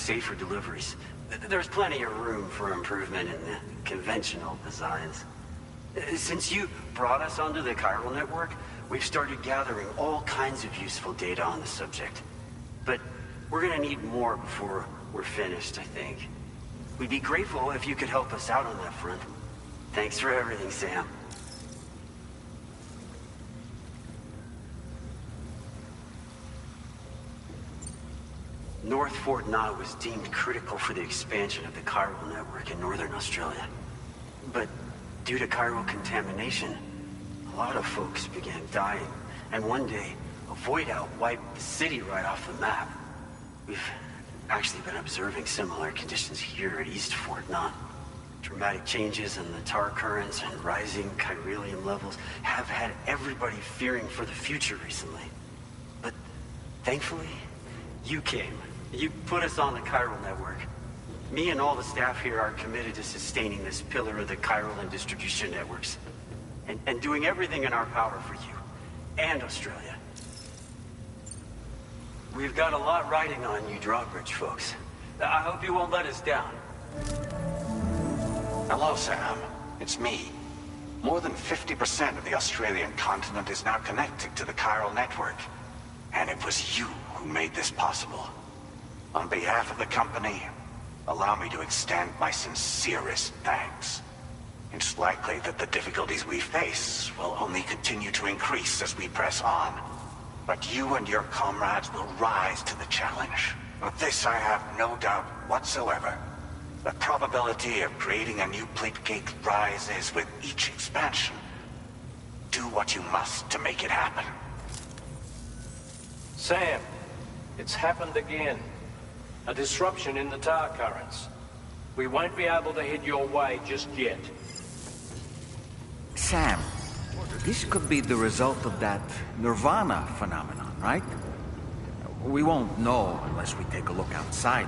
safer deliveries. There's plenty of room for improvement in the conventional designs. Since you brought us onto the chiral network, we've started gathering all kinds of useful data on the subject. But we're gonna need more before we're finished, I think. We'd be grateful if you could help us out on that front. Thanks for everything, Sam. North Fort Knott was deemed critical for the expansion of the chiral network in northern Australia. But due to chiral contamination, a lot of folks began dying, and one day, a void out wiped the city right off the map. We've actually been observing similar conditions here at East Fort Knott. Dramatic changes in the tar currents and rising chiralium levels have had everybody fearing for the future recently. But thankfully, you came. You put us on the chiral network. Me and all the staff here are committed to sustaining this pillar of the chiral and distribution networks. And doing everything in our power for you. And Australia. We've got a lot riding on you drawbridge folks. I hope you won't let us down. Hello, Sam. It's me. More than 50% of the Australian continent is now connected to the chiral network. And it was you who made this possible. On behalf of the company, allow me to extend my sincerest thanks. It's likely that the difficulties we face will only continue to increase as we press on. But you and your comrades will rise to the challenge. Of this I have no doubt whatsoever. The probability of creating a new plate gate rises with each expansion. Do what you must to make it happen. Sam, it's happened again. A disruption in the tar currents. We won't be able to head your way just yet. Sam, this could be the result of that Nirvana phenomenon, right? We won't know unless we take a look outside.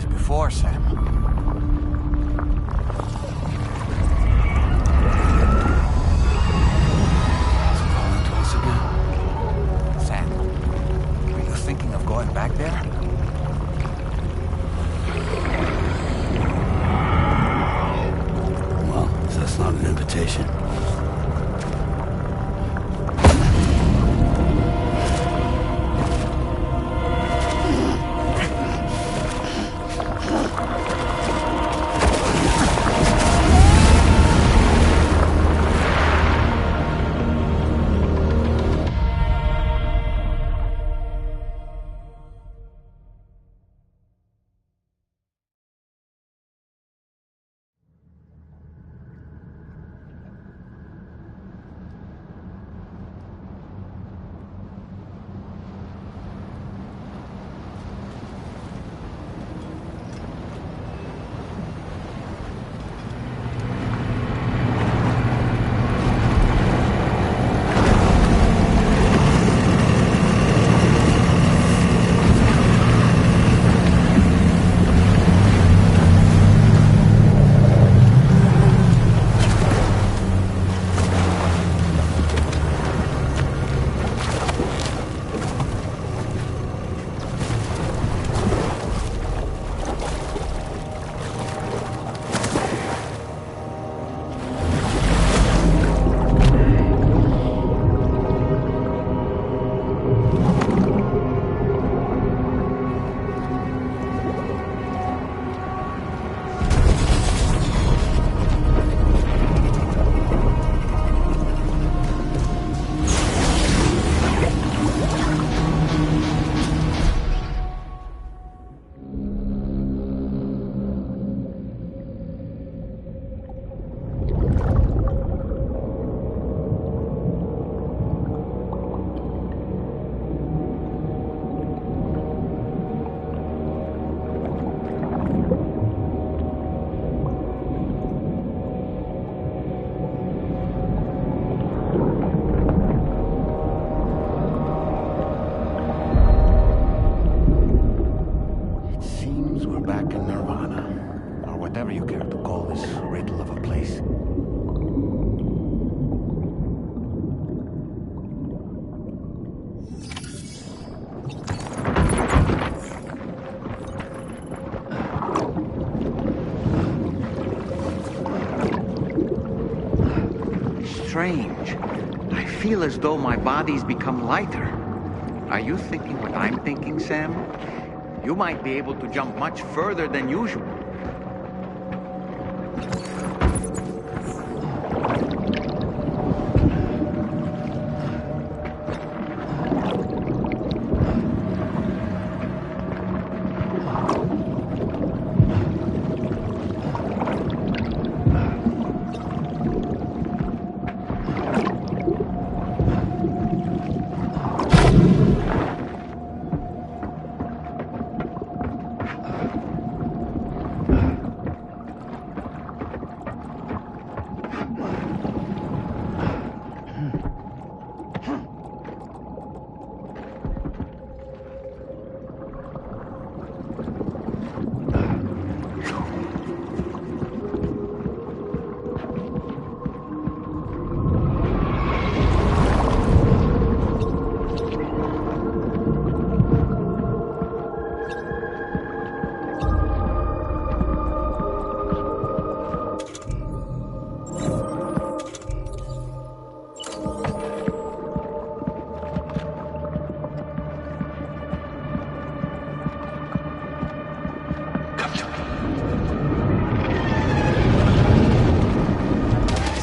Before, Sam. It's calling to us again. Sam, are you thinking of going back there? Well, that's not an invitation. strange. I feel as though my body's become lighter. Are you thinking what I'm thinking, Sam? You might be able to jump much further than usual.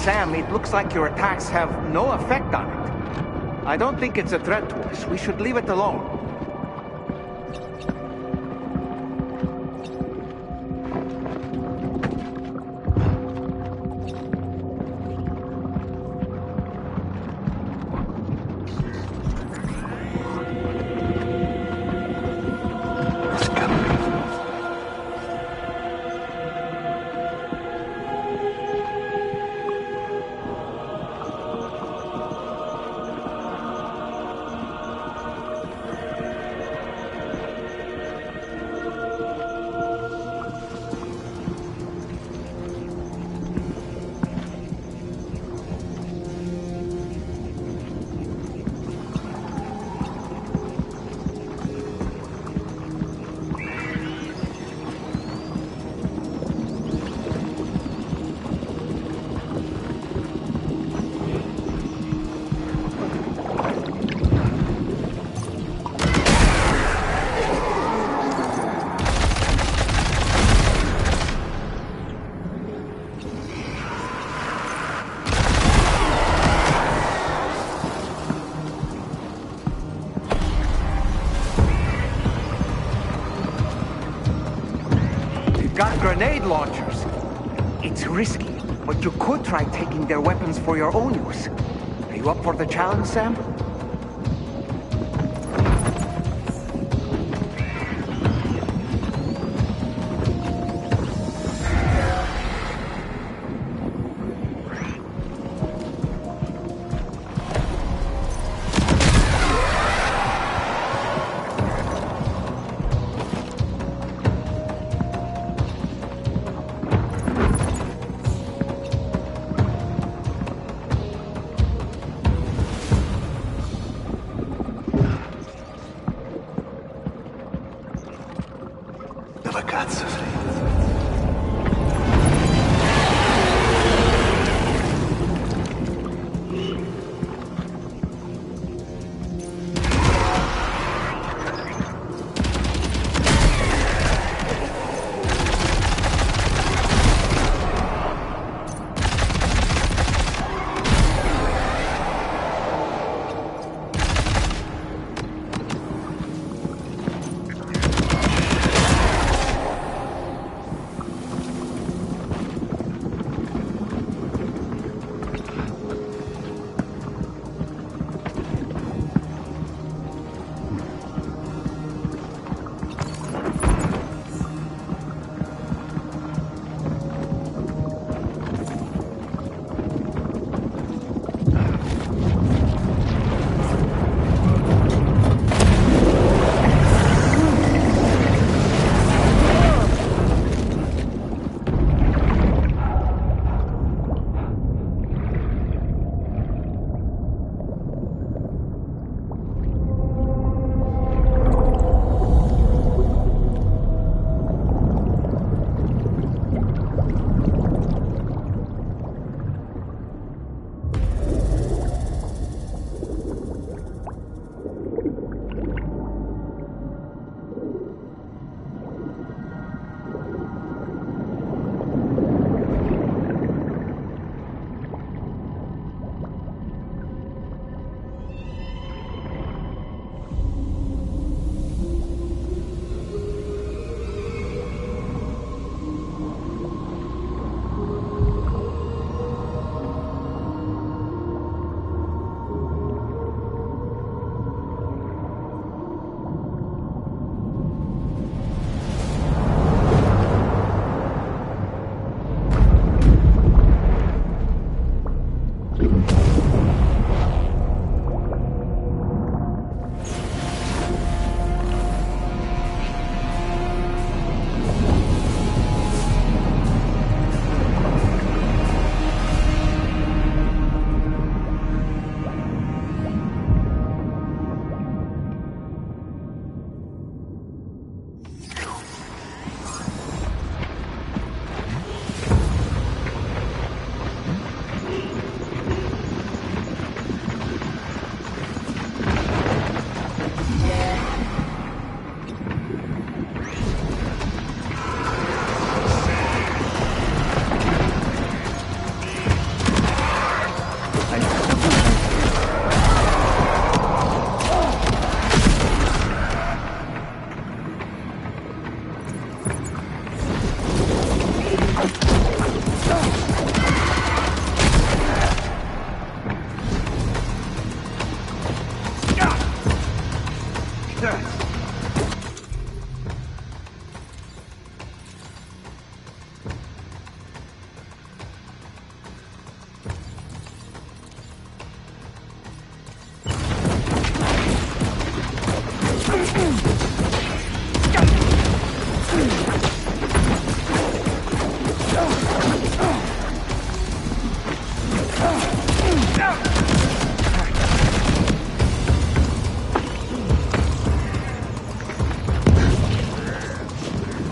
Sam, it looks like your attacks have no effect on it. I don't think it's a threat to us. We should leave it alone. Got grenade launchers. It's risky, but you could try taking their weapons for your own use. Are you up for the challenge, Sam? Dove cazzo sei?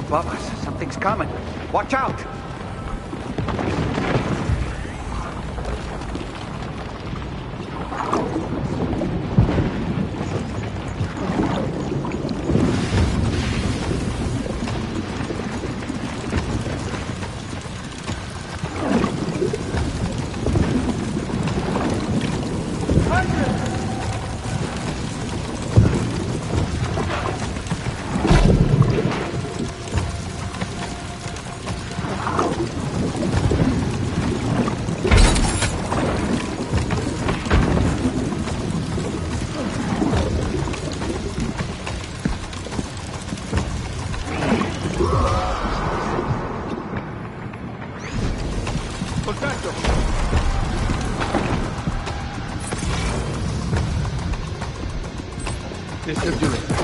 Above us, something's coming. Watch out! This should do it.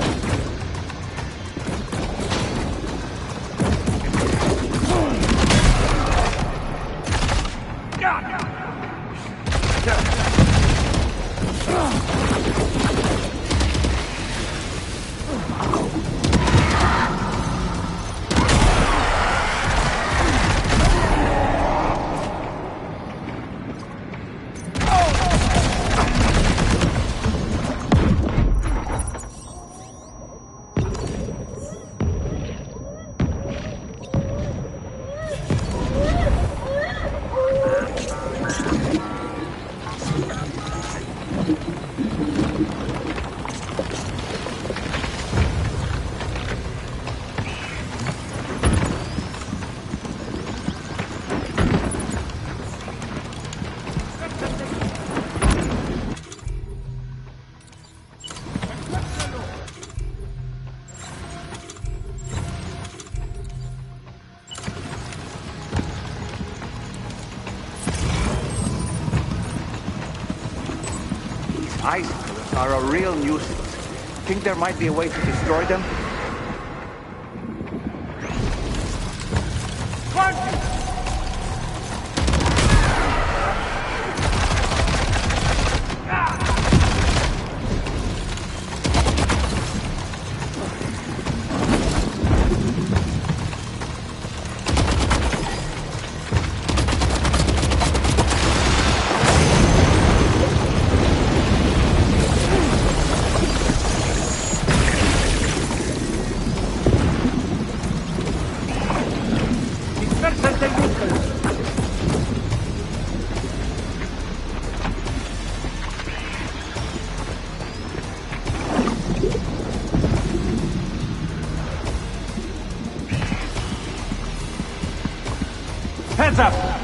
Ice pillars are a real nuisance. Think there might be a way to destroy them? Hands up!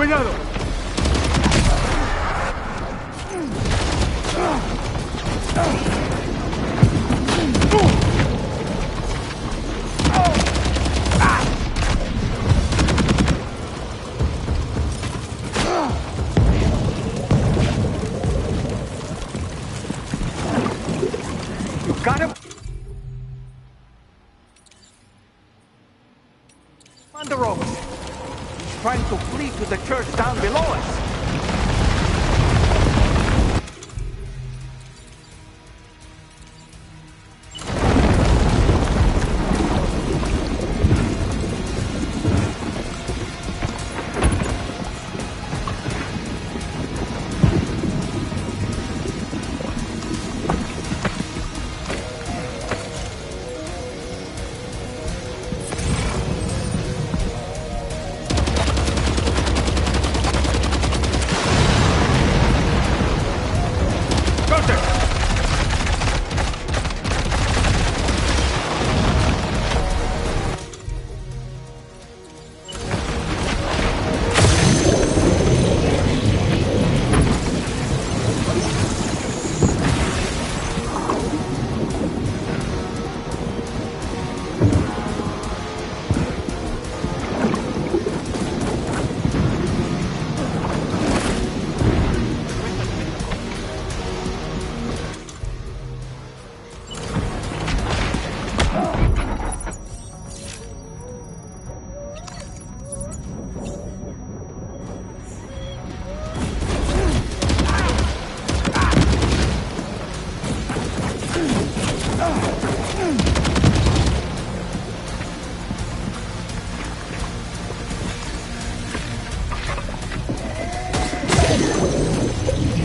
Cuidado. You got him? On the ropes. He's trying to flee to the church down below us.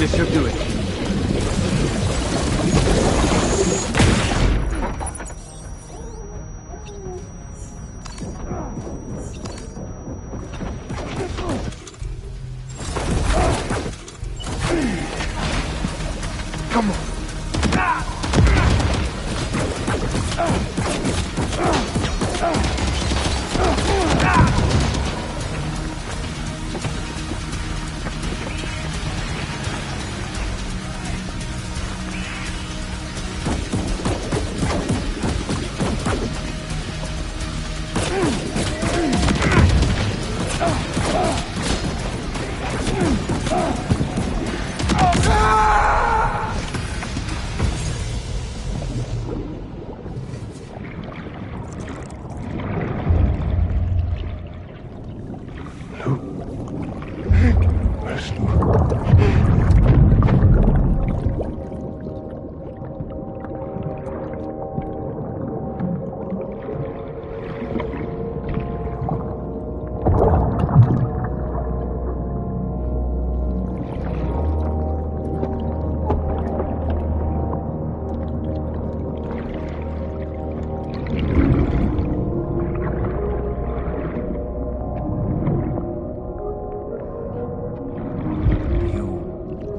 This should do it. Come on.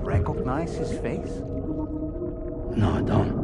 Recognize his face? No, I don't.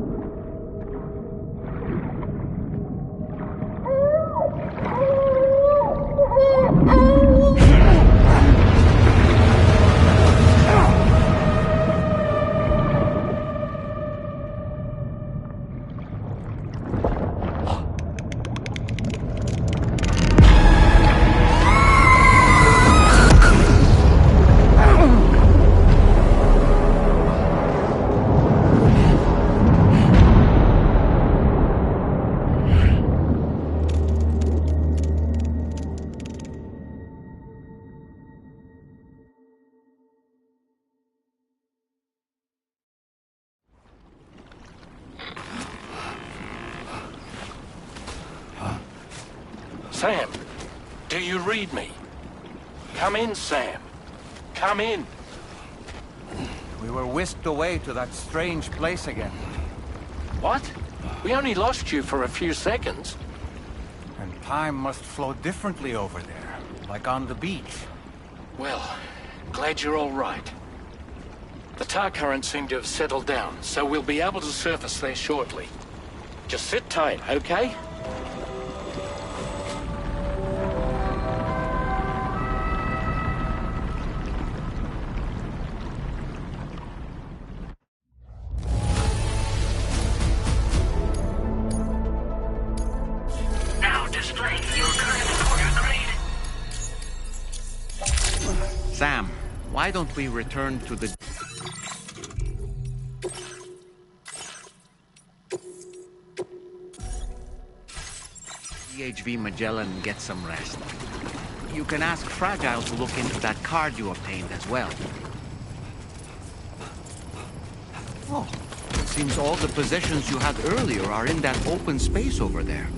Sam, do you read me? Come in, Sam. Come in. We were whisked away to that strange place again. What? We only lost you for a few seconds. And time must flow differently over there, like on the beach. Well, glad you're all right. The tar currents seem to have settled down, so we'll be able to surface there shortly. Just sit tight, okay? displaying your current order grade. Sam, why don't we return to the... DHV Magellan and get some rest. You can ask Fragile to look into that card you obtained as well. Oh, it seems all the possessions you had earlier are in that open space over there.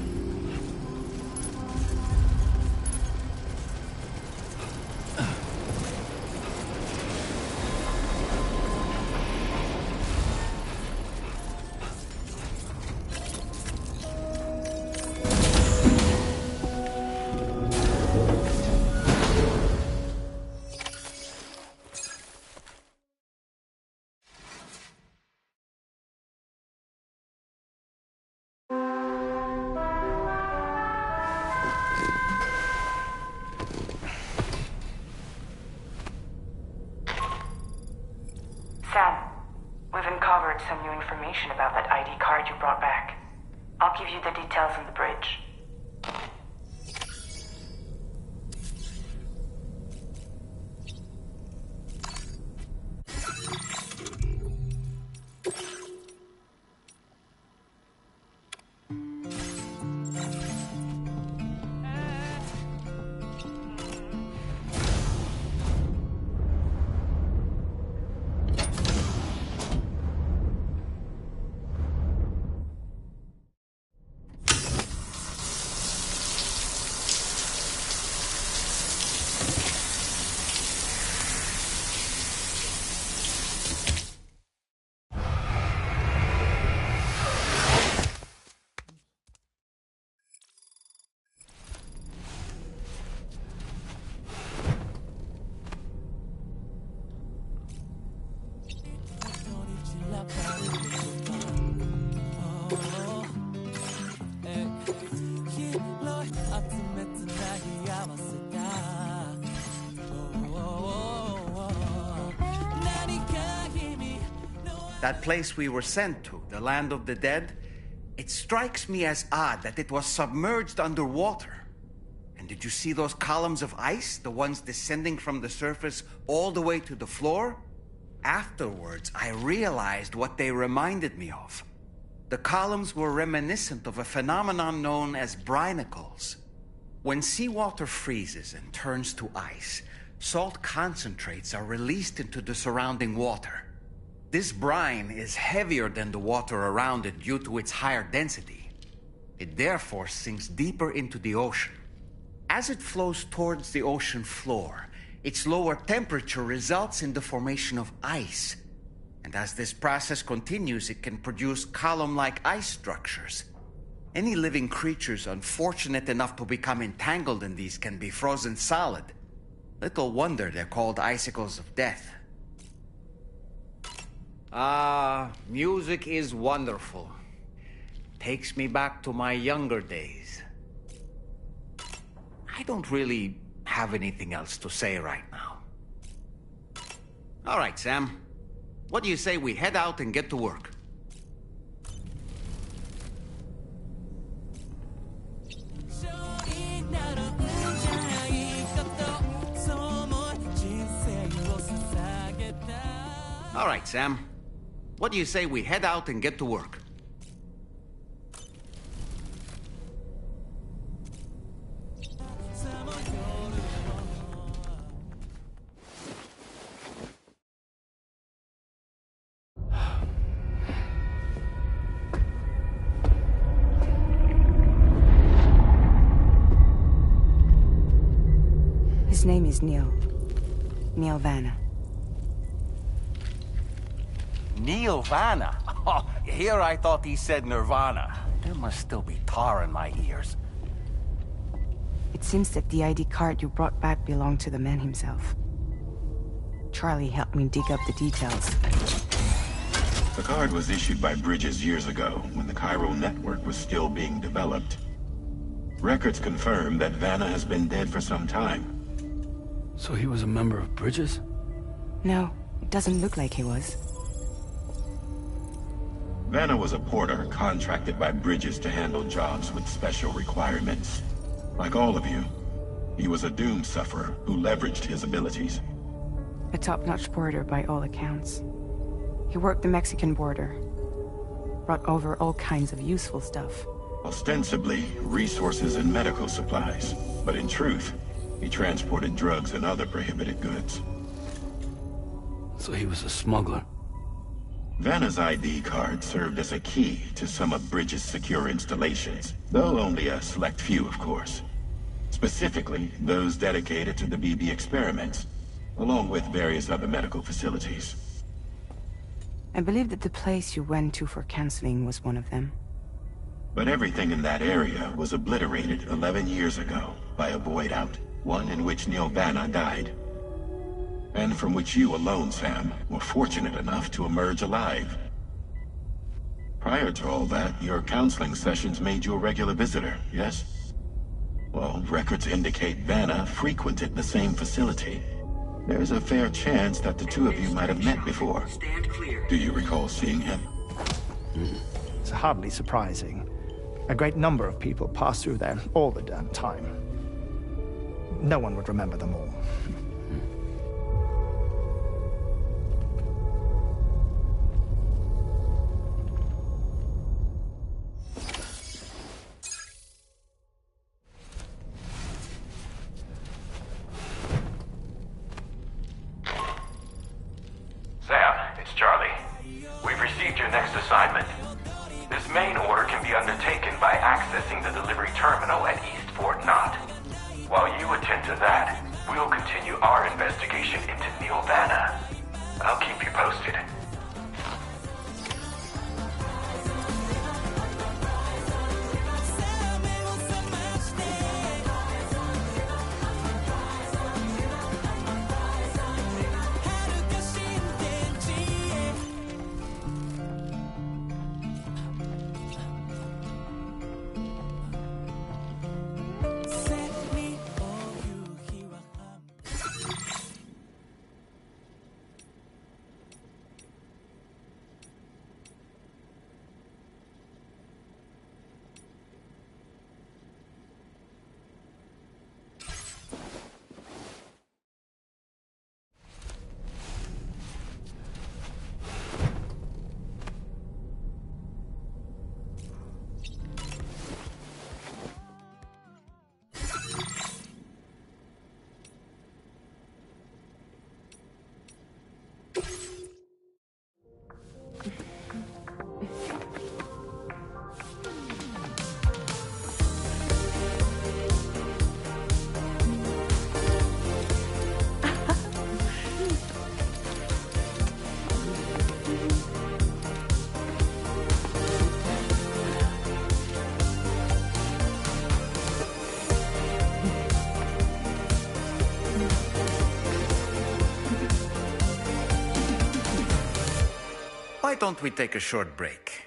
Sam, we've uncovered some new information about that ID card you brought back. I'll give you the details on the bridge. That place we were sent to, the land of the dead, it strikes me as odd that it was submerged underwater. And did you see those columns of ice, the ones descending from the surface all the way to the floor? Afterwards, I realized what they reminded me of. The columns were reminiscent of a phenomenon known as brinicles. When seawater freezes and turns to ice, salt concentrates are released into the surrounding water. This brine is heavier than the water around it due to its higher density. It therefore sinks deeper into the ocean. As it flows towards the ocean floor, its lower temperature results in the formation of ice. And as this process continues, it can produce column-like ice structures. Any living creatures unfortunate enough to become entangled in these can be frozen solid. Little wonder they're called icicles of death. Music is wonderful. Takes me back to my younger days. I don't really have anything else to say right now. All right, Sam. What do you say we head out and get to work? All right, Sam. What do you say we head out and get to work? His name is Neil. Neil Vanna. Neil Vanna? Oh, here I thought he said Nirvana. There must still be tar in my ears. It seems that the ID card you brought back belonged to the man himself. Charlie helped me dig up the details. The card was issued by Bridges years ago, when the chiral network was still being developed. Records confirm that Vanna has been dead for some time. So he was a member of Bridges? No, it doesn't look like he was. Vanna was a porter contracted by Bridges to handle jobs with special requirements. Like all of you, he was a doom sufferer who leveraged his abilities. A top-notch porter by all accounts. He worked the Mexican border. Brought over all kinds of useful stuff. Ostensibly, resources and medical supplies. But in truth, he transported drugs and other prohibited goods. So he was a smuggler. Vanna's ID card served as a key to some of Bridges' secure installations, though only a select few, of course. Specifically, those dedicated to the BB experiments, along with various other medical facilities. I believe that the place you went to for counseling was one of them. But everything in that area was obliterated 11 years ago by a void out, one in which Neil Vanna died. And from which you alone, Sam, were fortunate enough to emerge alive. Prior to all that, your counseling sessions made you a regular visitor, yes? Well, records indicate Vanna frequented the same facility. There's a fair chance that the two of you might have met before. Stand clear. Do you recall seeing him? It's hardly surprising. A great number of people pass through there all the damn time. No one would remember them all. Sam, it's Charlie. We've received your next assignment. This main order can be undertaken by accessing the delivery terminal at East Fort Knott. While you attend to that, we'll continue our investigation into Neil Vanna. I'll keep you posted. Why don't we take a short break?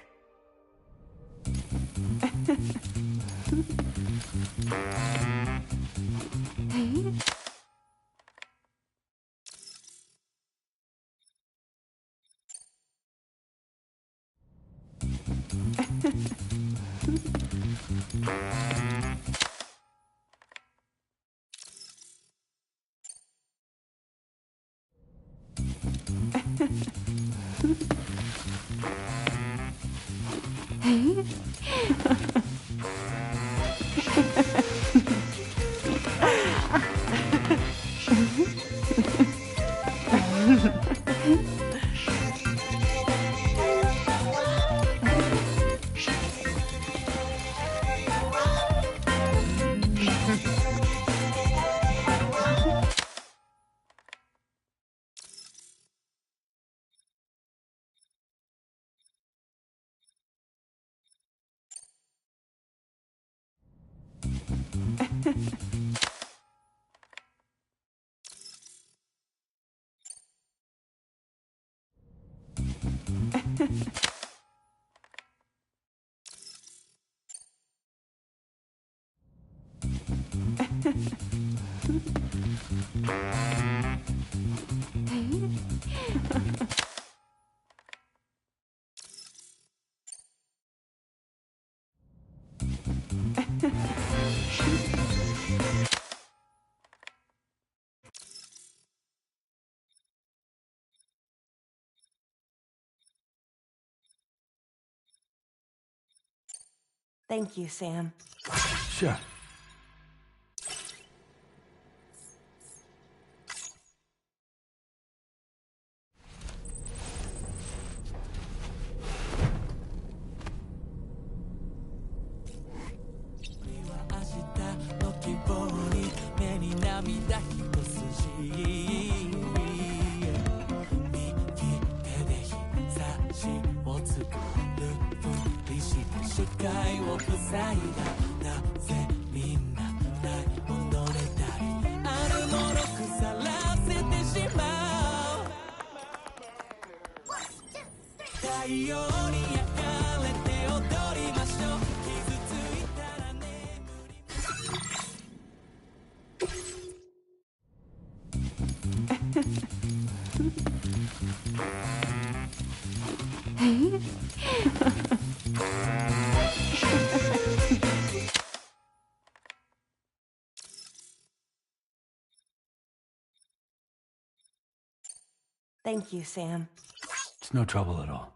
Thank you, Sam. Sure. Thank you, Sam. It's no trouble at all.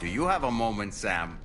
Do you have a moment, Sam?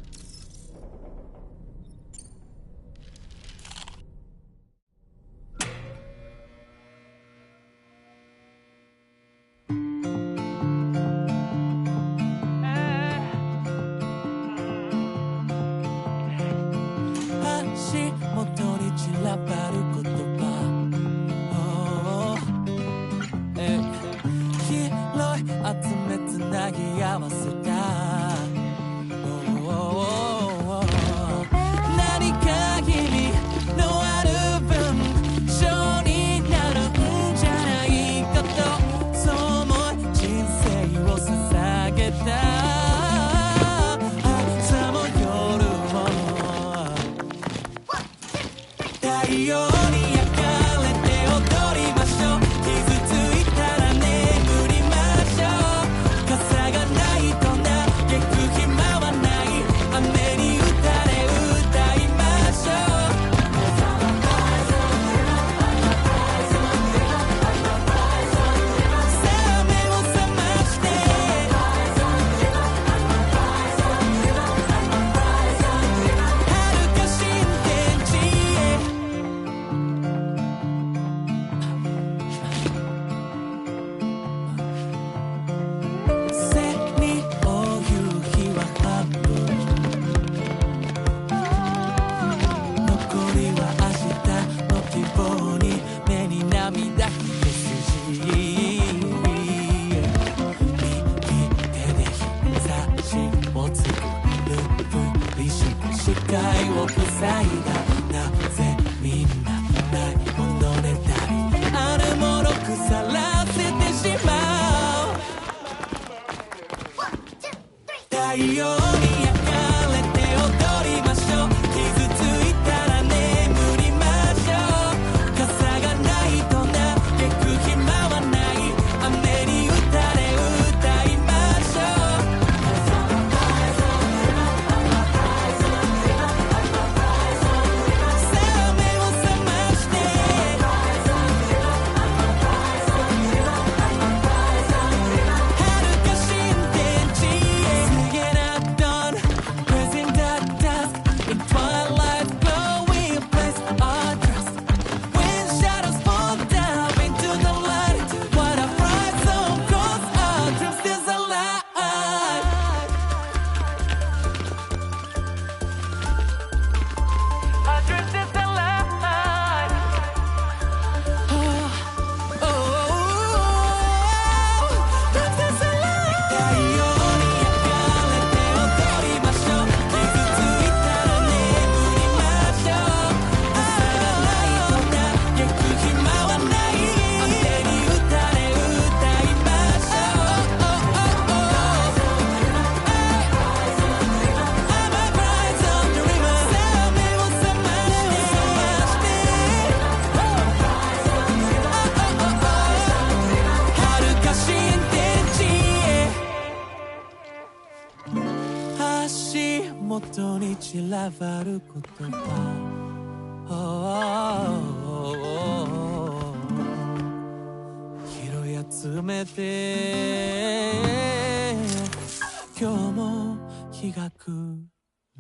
散らばる言葉拾い集めて今日も日が暮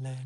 れる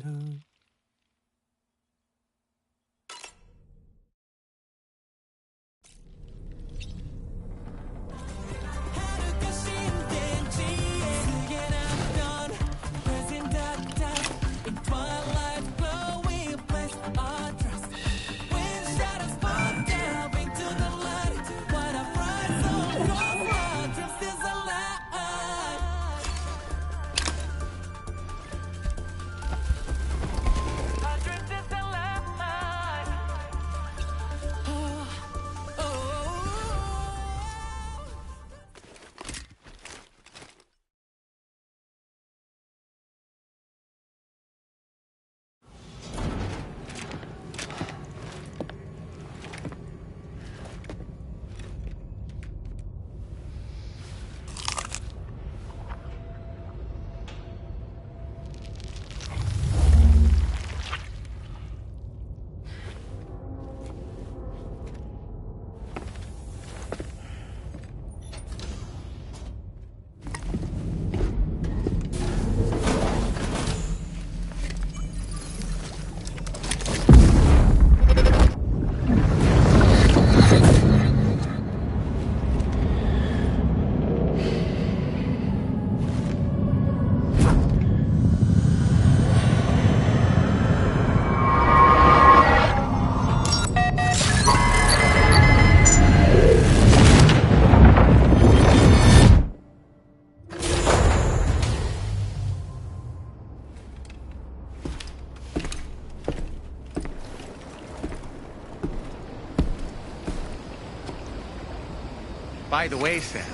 By the way, Sam,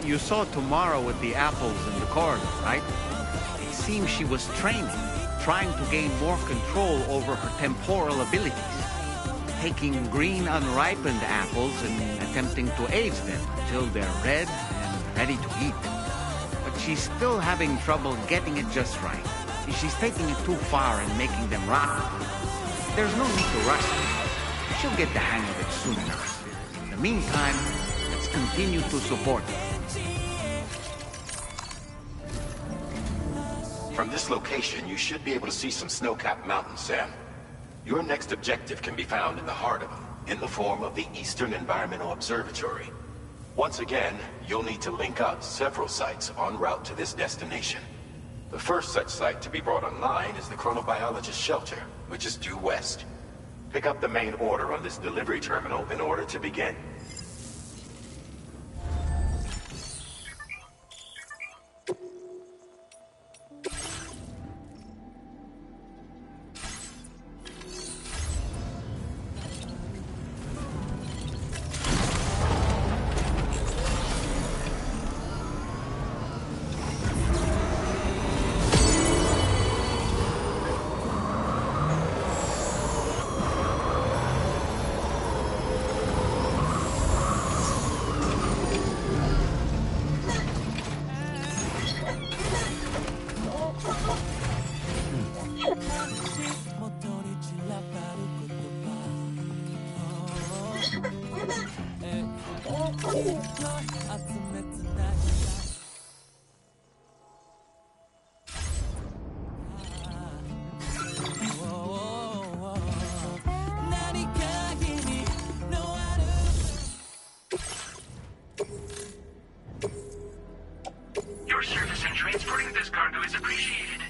you saw Tamara with the apples in the corridor, right? It seems she was training, trying to gain more control over her temporal abilities, taking green unripened apples and attempting to age them until they're red and ready to eat. But she's still having trouble getting it just right. She's taking it too far and making them rotten. There's no need to rush her. She'll get the hang of it soon enough. In the meantime, let's continue to support her. From this location, you should be able to see some snow-capped mountains, Sam. Your next objective can be found in the heart of them, in the form of the Eastern Environmental Observatory. Once again, you'll need to link up several sites en route to this destination. The first such site to be brought online is the Chronobiologist Shelter, which is due west. Pick up the main order on this delivery terminal in order to begin. Your service in transporting this cargo is appreciated.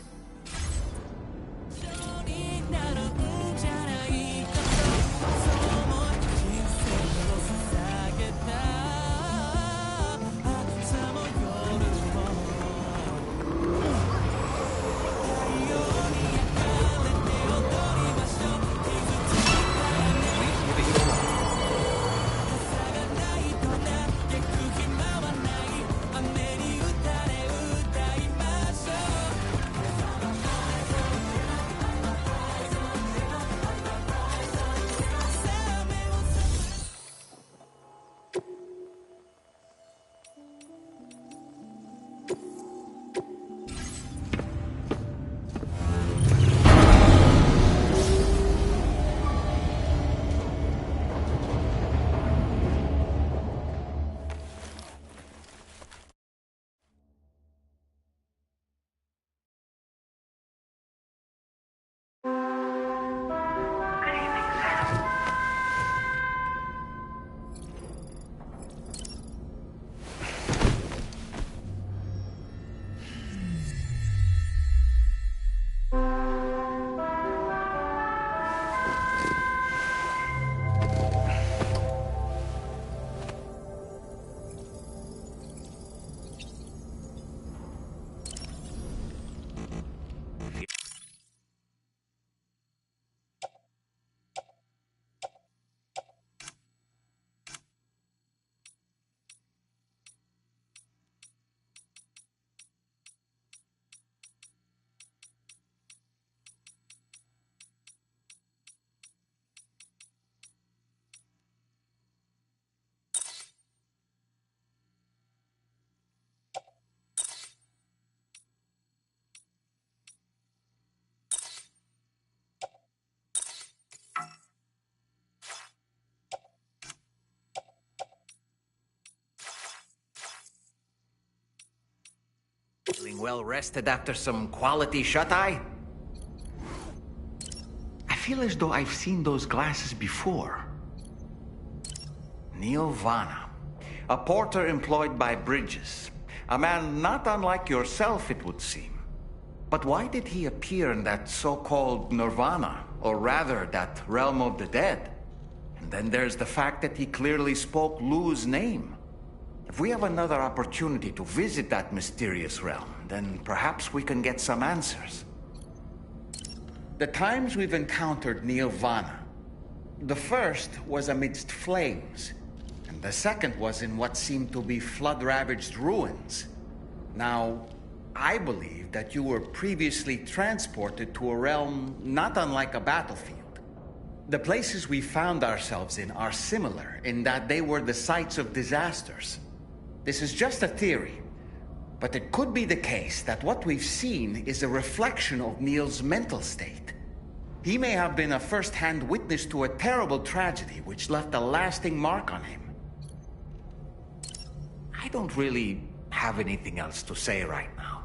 Feeling well rested after some quality shut-eye? I feel as though I've seen those glasses before. Neil Vanna, a porter employed by Bridges. A man not unlike yourself, it would seem. But why did he appear in that so-called nirvana, or rather, that realm of the dead? And then there's the fact that he clearly spoke Lu's name. If we have another opportunity to visit that mysterious realm, then perhaps we can get some answers. The times we've encountered Neil Vanna, the first was amidst flames, and the second was in what seemed to be flood-ravaged ruins. Now, I believe that you were previously transported to a realm not unlike a battlefield. The places we found ourselves in are similar in that they were the sites of disasters. This is just a theory, but it could be the case that what we've seen is a reflection of Neil's mental state. He may have been a first-hand witness to a terrible tragedy which left a lasting mark on him. I don't really have anything else to say right now.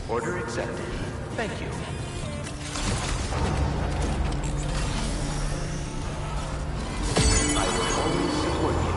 Order accepted. Thank you. I will always support you.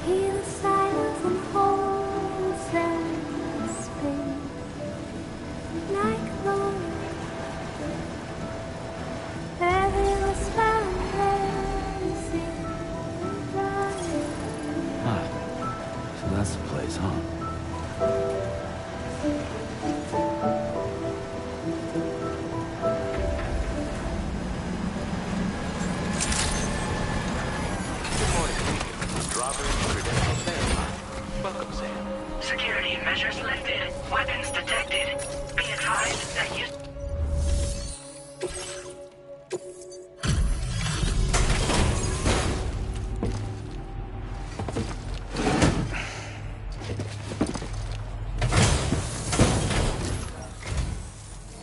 Hear the silence and holds them in space, like Lord. Every whisper racing bright. Ah, so that's the place, huh? Welcome, Sam. Security measures lifted. Weapons detected. Be advised that you...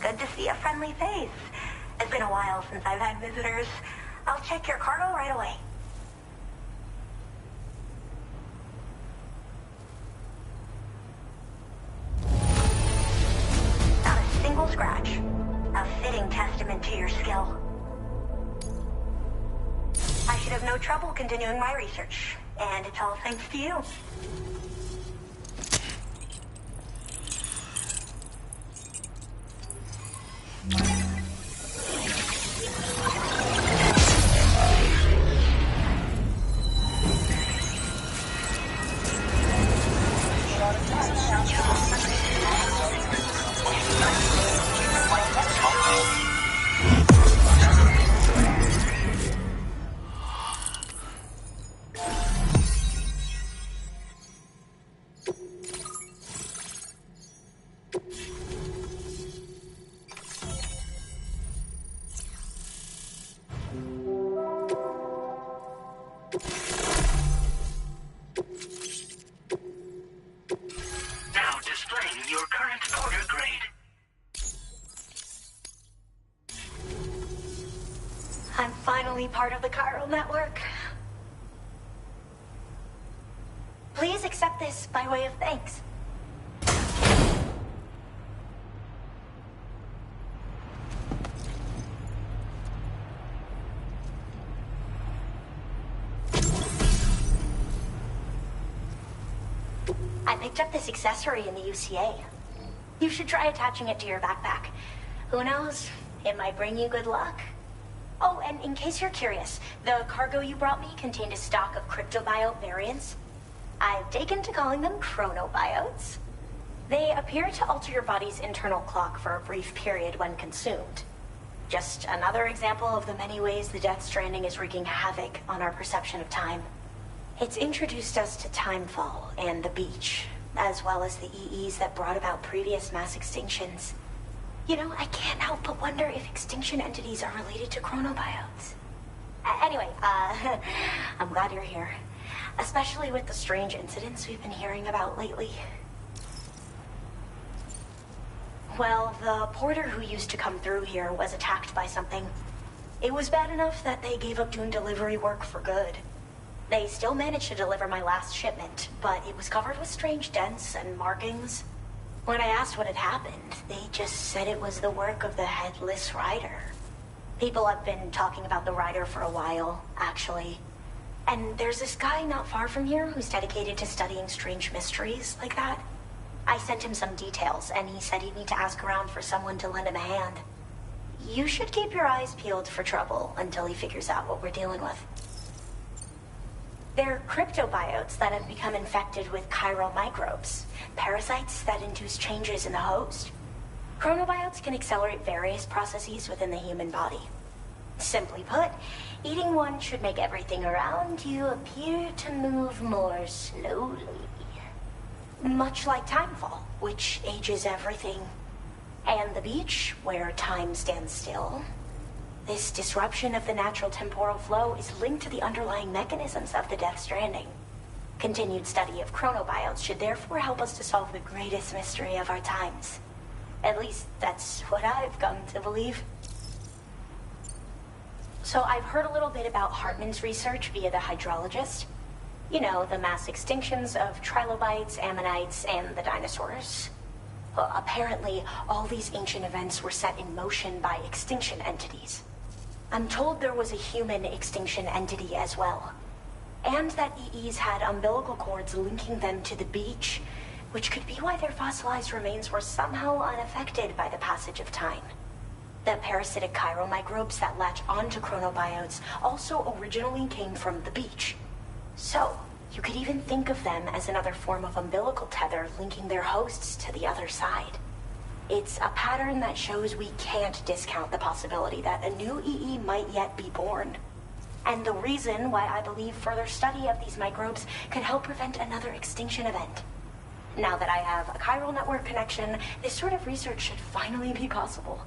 Good to see a friendly face. It's been a while since I've had visitors. I'll check your cargo right away. Not a single scratch. A fitting testament to your skill. I should have no trouble continuing my research, and it's all thanks to you. Now displaying your current order grade. I'm finally part of the chiral network. Please accept this by way of thanks. I picked up this accessory in the UCA. You should try attaching it to your backpack. Who knows? It might bring you good luck. Oh, and in case you're curious, the cargo you brought me contained a stock of cryptobiote variants. I've taken to calling them chronobiotes. They appear to alter your body's internal clock for a brief period when consumed. Just another example of the many ways the Death Stranding is wreaking havoc on our perception of time. It's introduced us to Timefall and the beach, as well as the EEs that brought about previous mass extinctions. You know, I can't help but wonder if extinction entities are related to chronobiotes. Anyway, I'm glad you're here. Especially with the strange incidents we've been hearing about lately. Well, the porter who used to come through here was attacked by something. It was bad enough that they gave up doing delivery work for good. They still managed to deliver my last shipment, but it was covered with strange dents and markings. When I asked what had happened, they just said it was the work of the Headless Rider. People have been talking about the Rider for a while, actually. And there's this guy not far from here who's dedicated to studying strange mysteries like that. I sent him some details, and he said he'd need to ask around for someone to lend him a hand. You should keep your eyes peeled for trouble until he figures out what we're dealing with. They're cryptobiotes that have become infected with chiral microbes, parasites that induce changes in the host. Chronobiotes can accelerate various processes within the human body. Simply put, eating one should make everything around you appear to move more slowly. Much like Timefall, which ages everything. And the beach, where time stands still. This disruption of the natural temporal flow is linked to the underlying mechanisms of the Death Stranding. Continued study of chronobiotes should therefore help us to solve the greatest mystery of our times. At least, that's what I've come to believe. So I've heard a little bit about Hartman's research via the hydrologist. You know, the mass extinctions of trilobites, ammonites, and the dinosaurs. Well, apparently, all these ancient events were set in motion by extinction entities. I'm told there was a human extinction entity as well. And that EEs had umbilical cords linking them to the beach, which could be why their fossilized remains were somehow unaffected by the passage of time. The parasitic chiromicrobes that latch onto chronobiotes also originally came from the beach. So, you could even think of them as another form of umbilical tether linking their hosts to the other side. It's a pattern that shows we can't discount the possibility that a new EE might yet be born. And the reason why I believe further study of these microbes could help prevent another extinction event. Now that I have a chiral network connection, this sort of research should finally be possible.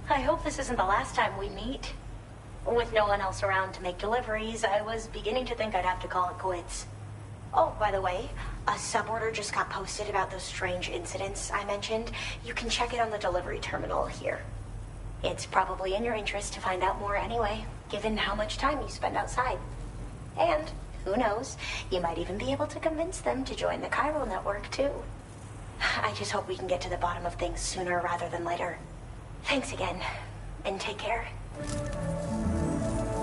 I hope this isn't the last time we meet. With no one else around to make deliveries, I was beginning to think I'd have to call it quits. Oh, by the way, a suborder just got posted about those strange incidents I mentioned. You can check it on the delivery terminal here. It's probably in your interest to find out more anyway, given how much time you spend outside. And, who knows, you might even be able to convince them to join the chiral network, too. I just hope we can get to the bottom of things sooner rather than later. Thanks again, and take care.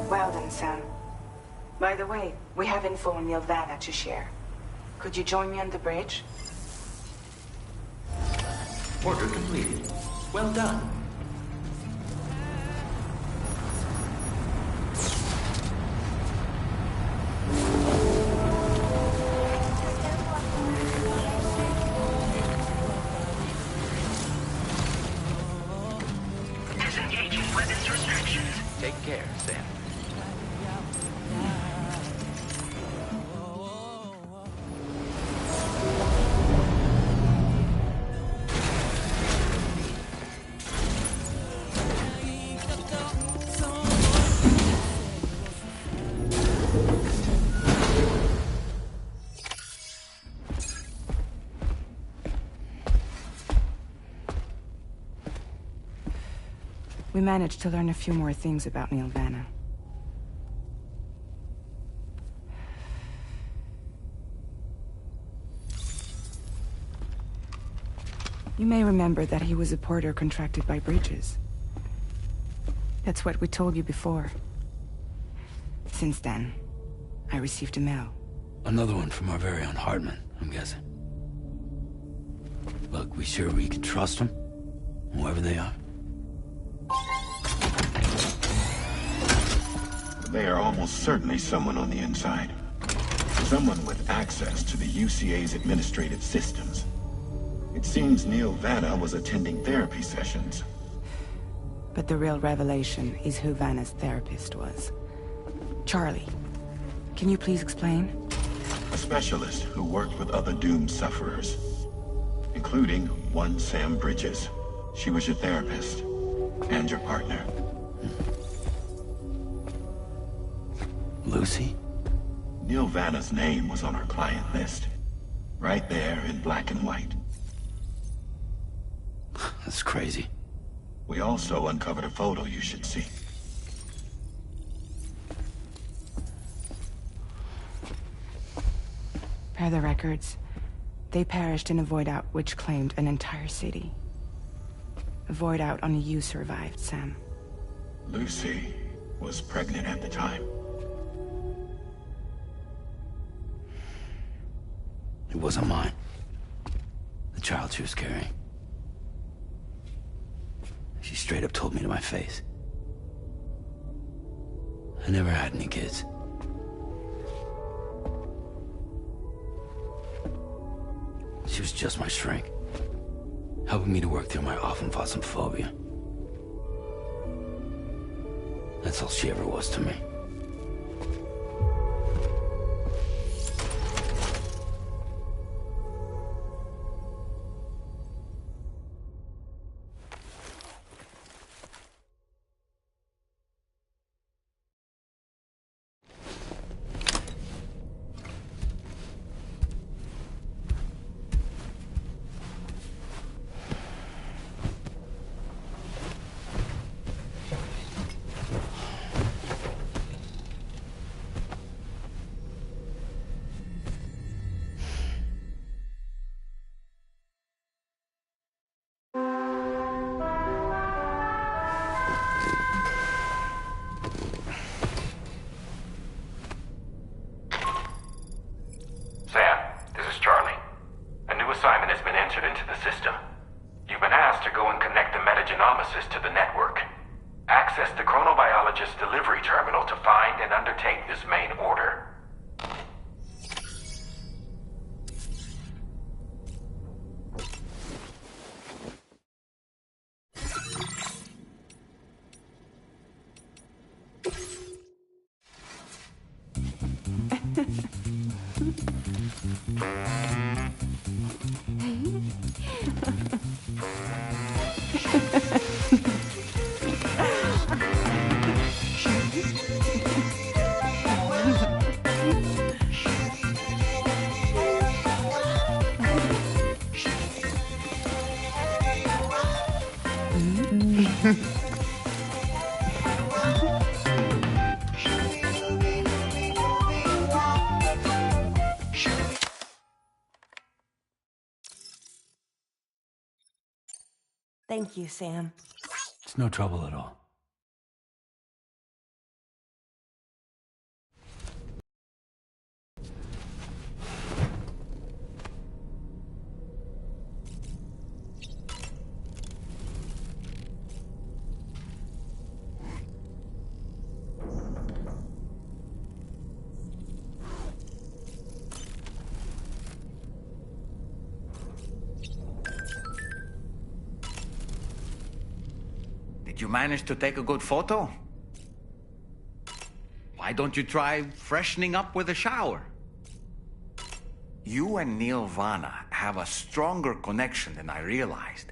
Well then, Sam. By the way, we have info on Nilvana to share. Could you join me on the bridge? Order completed. Well done. Disengaging weapons restrictions. Take care, Sam. We managed to learn a few more things about Nilvana. You may remember that he was a porter contracted by Bridges. That's what we told you before. Since then, I received a mail. Another one from our very own Hartman, I'm guessing. Look, we sure we can trust them? Whoever they are? They are almost certainly someone on the inside. Someone with access to the UCA's administrative systems. It seems Neil Vanna was attending therapy sessions. But the real revelation is who Vanna's therapist was. Charlie, can you please explain? A specialist who worked with other doomed sufferers, including one Sam Bridges. She was your therapist and your partner. Lucy? Neil Vanna's name was on our client list. Right there in black and white. That's crazy. We also uncovered a photo you should see. Per the records, they perished in a void out which claimed an entire city. A void out only you survived, Sam. Lucy was pregnant at the time. It wasn't mine. The child she was carrying. She straight up told me to my face. I never had any kids. She was just my shrink, helping me to work through my often phobia. That's all she ever was to me. Thank you, Sam. It's no trouble at all. Did you manage to take a good photo? Why don't you try freshening up with a shower? You and Neil Vana have a stronger connection than I realized.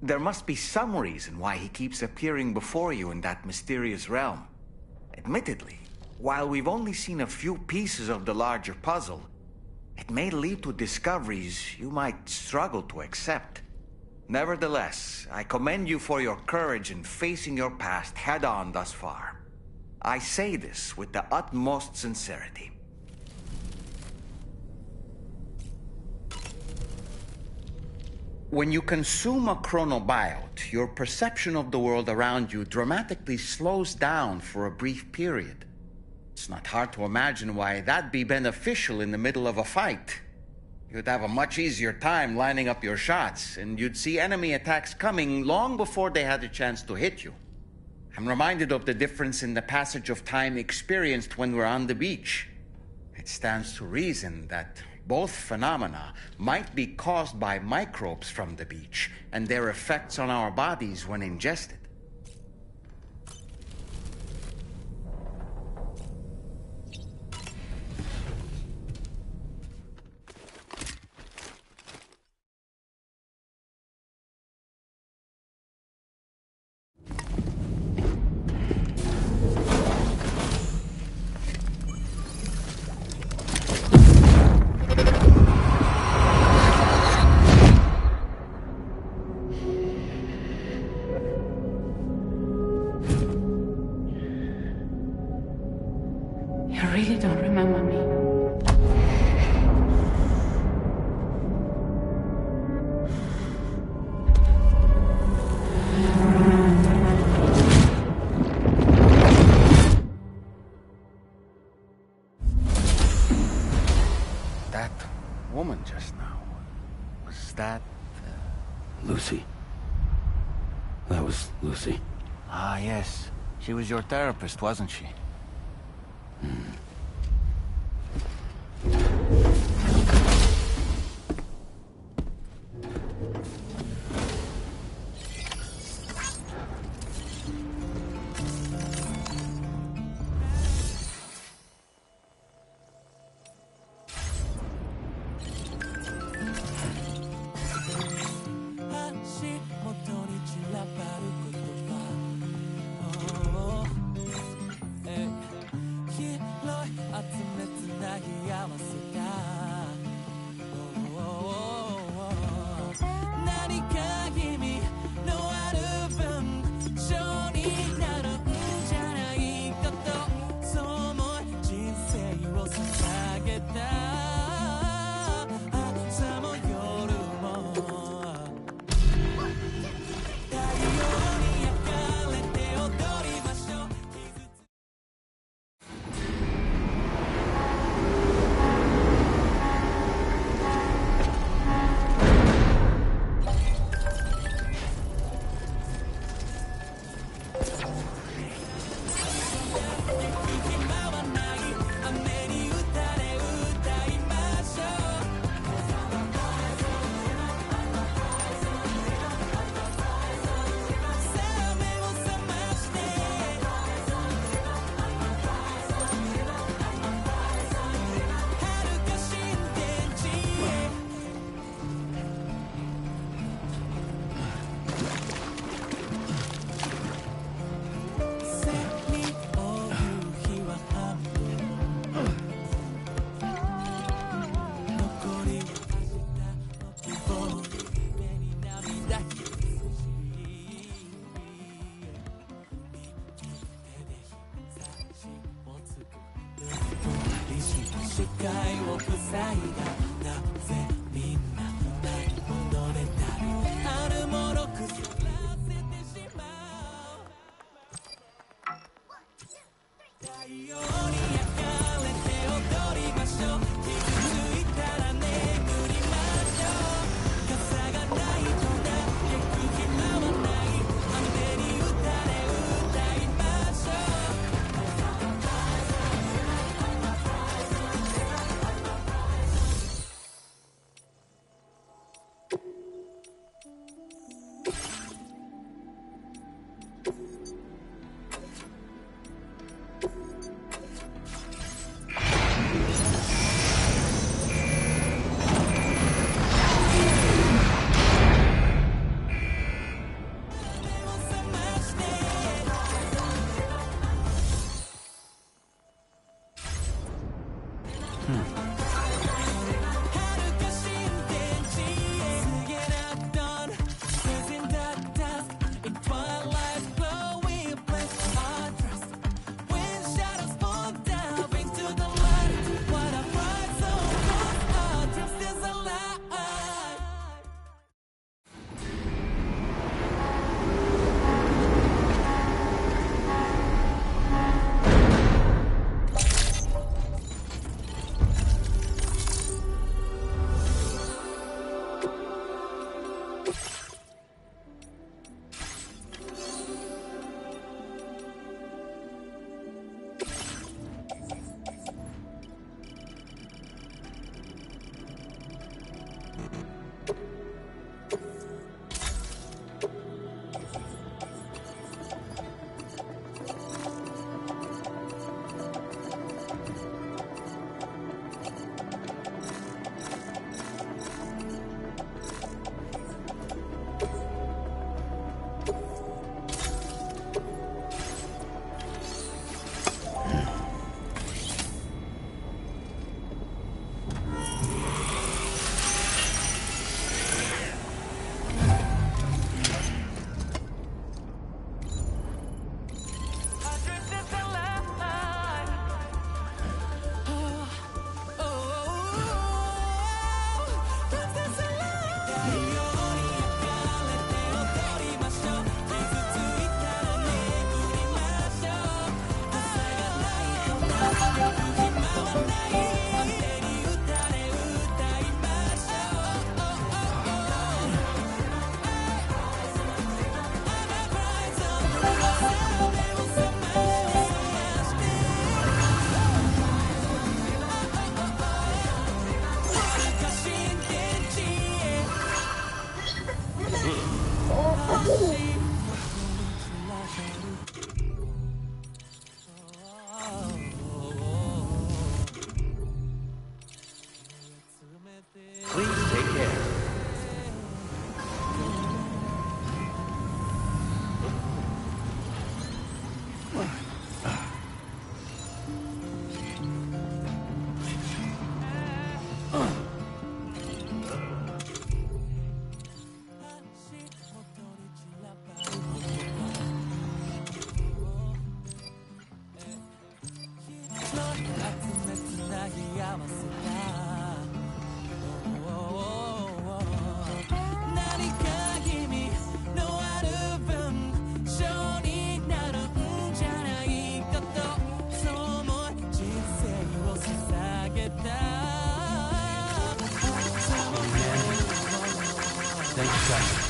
There must be some reason why he keeps appearing before you in that mysterious realm. Admittedly, while we've only seen a few pieces of the larger puzzle, it may lead to discoveries you might struggle to accept. Nevertheless, I commend you for your courage in facing your past head-on thus far. I say this with the utmost sincerity. When you consume a chronobiote, your perception of the world around you dramatically slows down for a brief period. It's not hard to imagine why that'd be beneficial in the middle of a fight. You'd have a much easier time lining up your shots, and you'd see enemy attacks coming long before they had a chance to hit you. I'm reminded of the difference in the passage of time experienced when we're on the beach. It stands to reason that both phenomena might be caused by microbes from the beach and their effects on our bodies when ingested. You really don't remember me. That woman just now, was that... Lucy. That was Lucy. Ah, yes. She was your therapist, wasn't she? Please take care. Thank you, guys.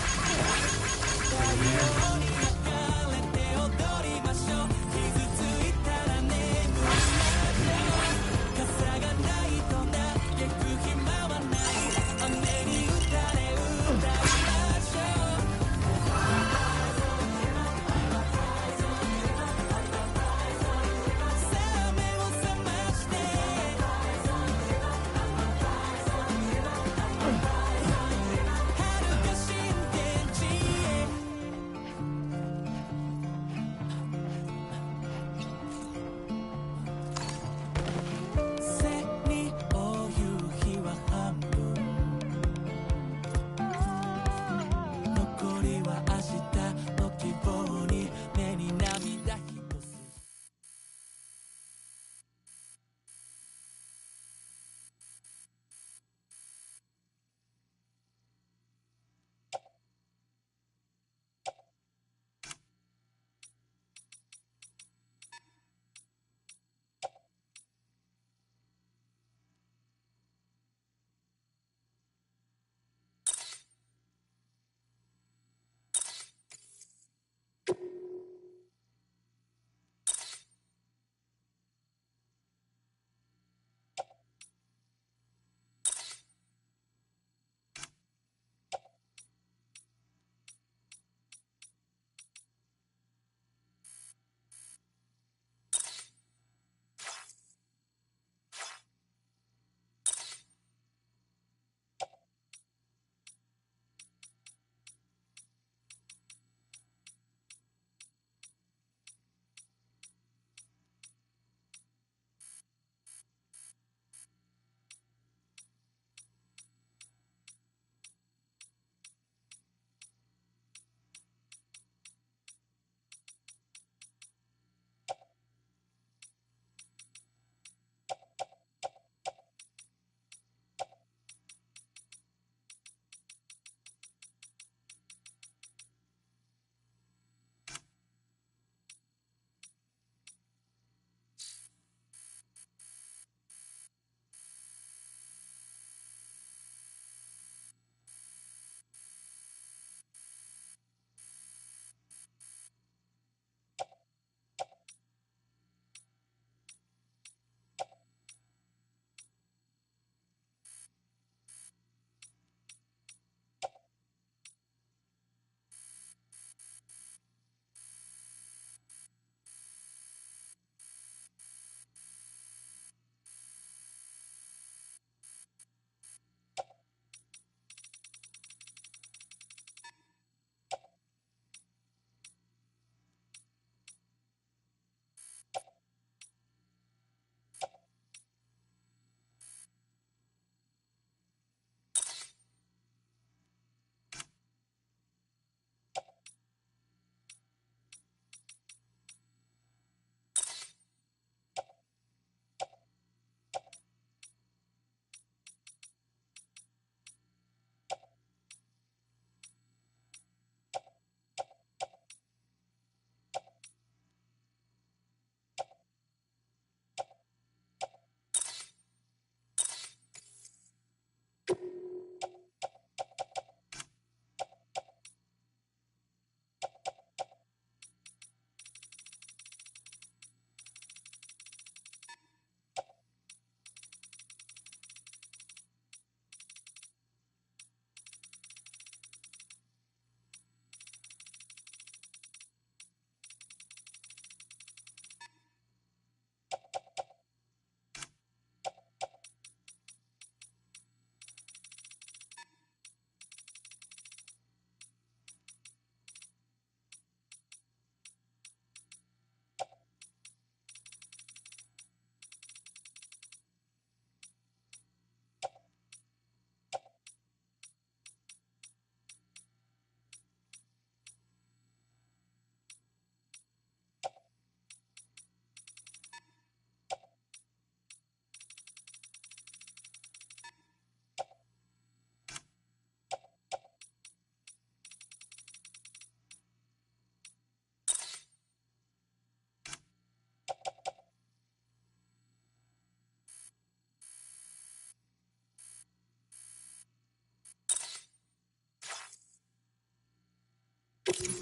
Anybody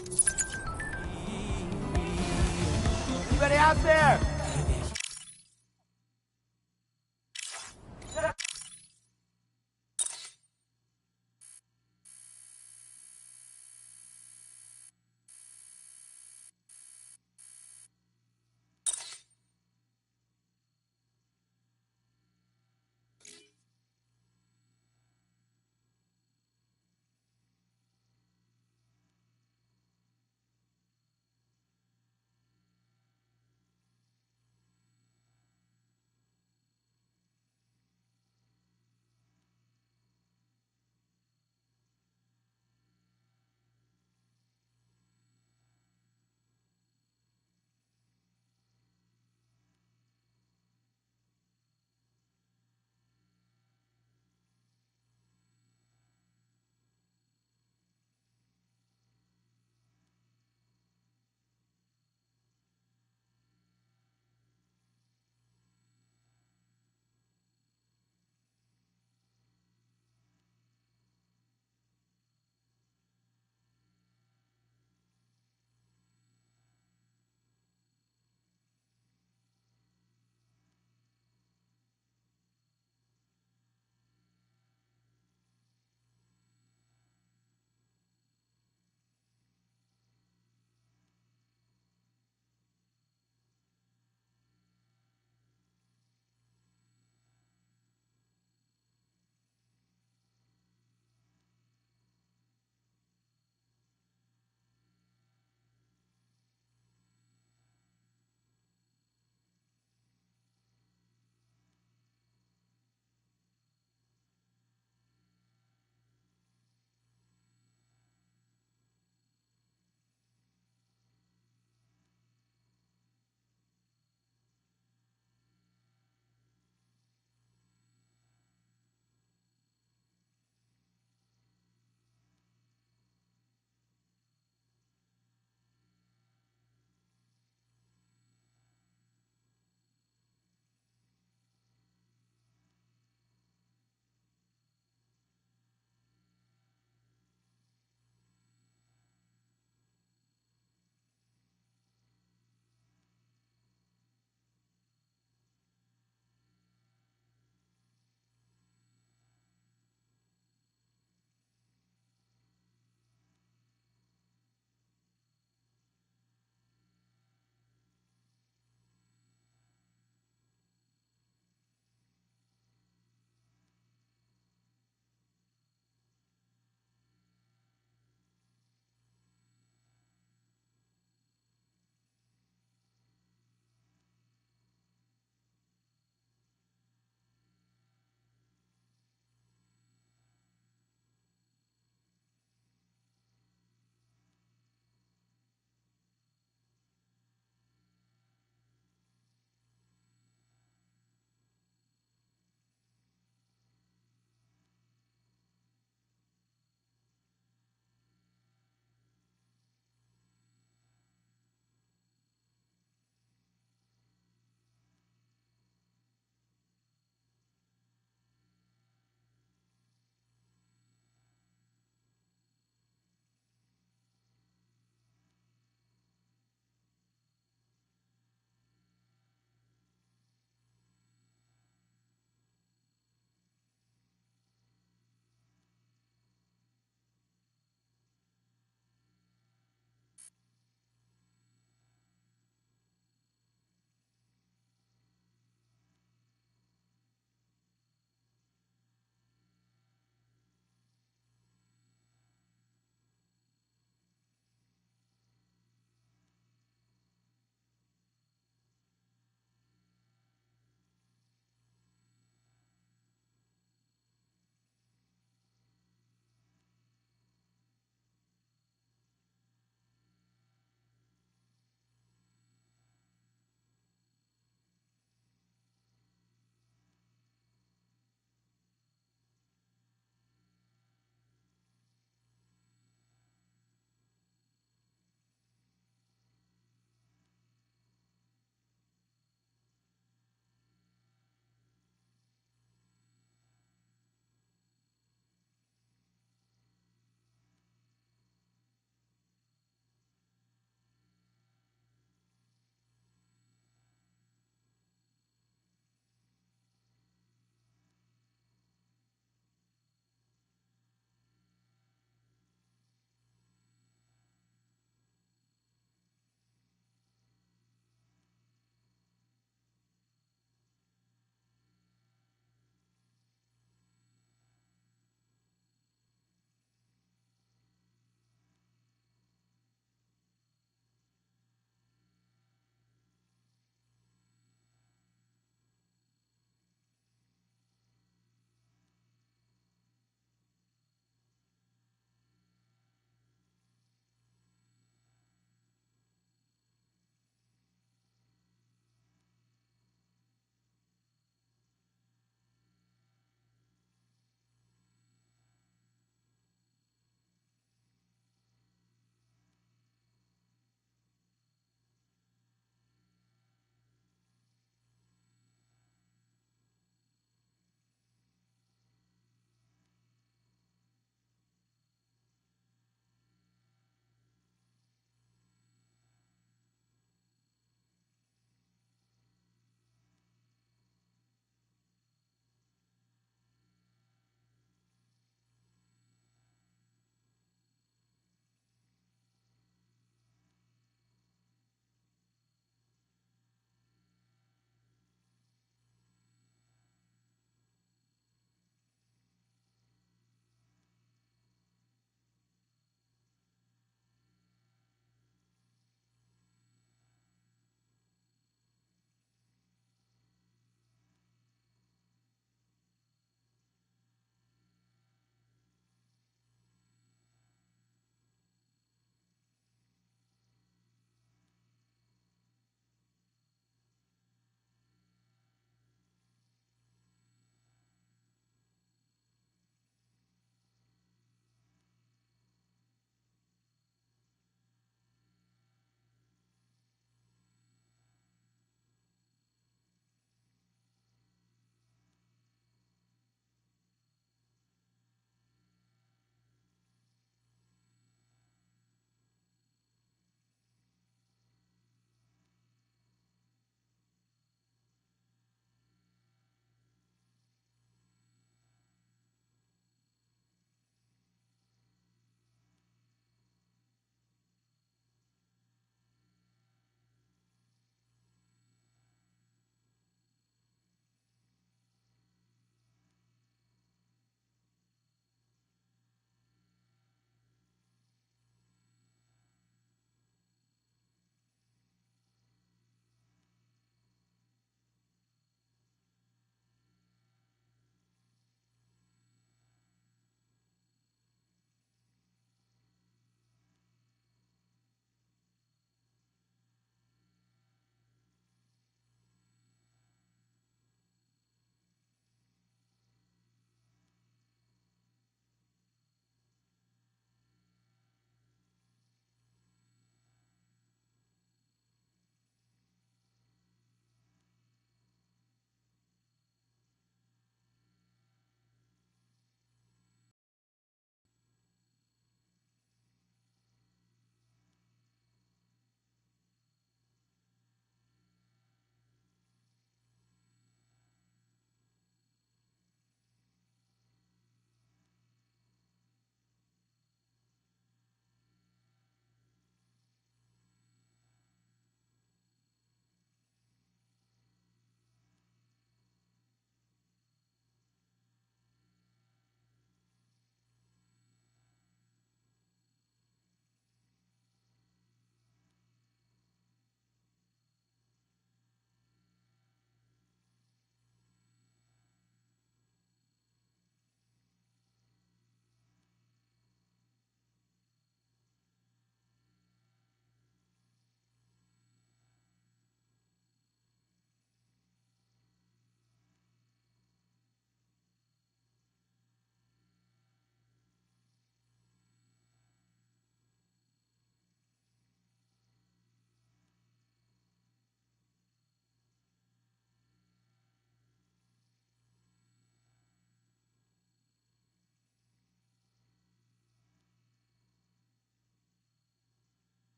out there?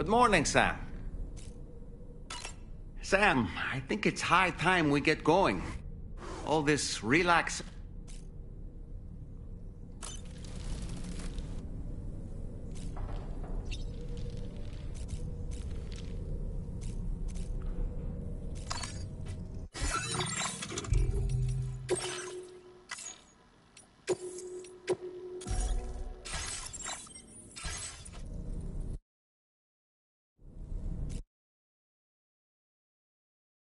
Good morning, Sam. Sam, I think it's high time we get going. All this relax...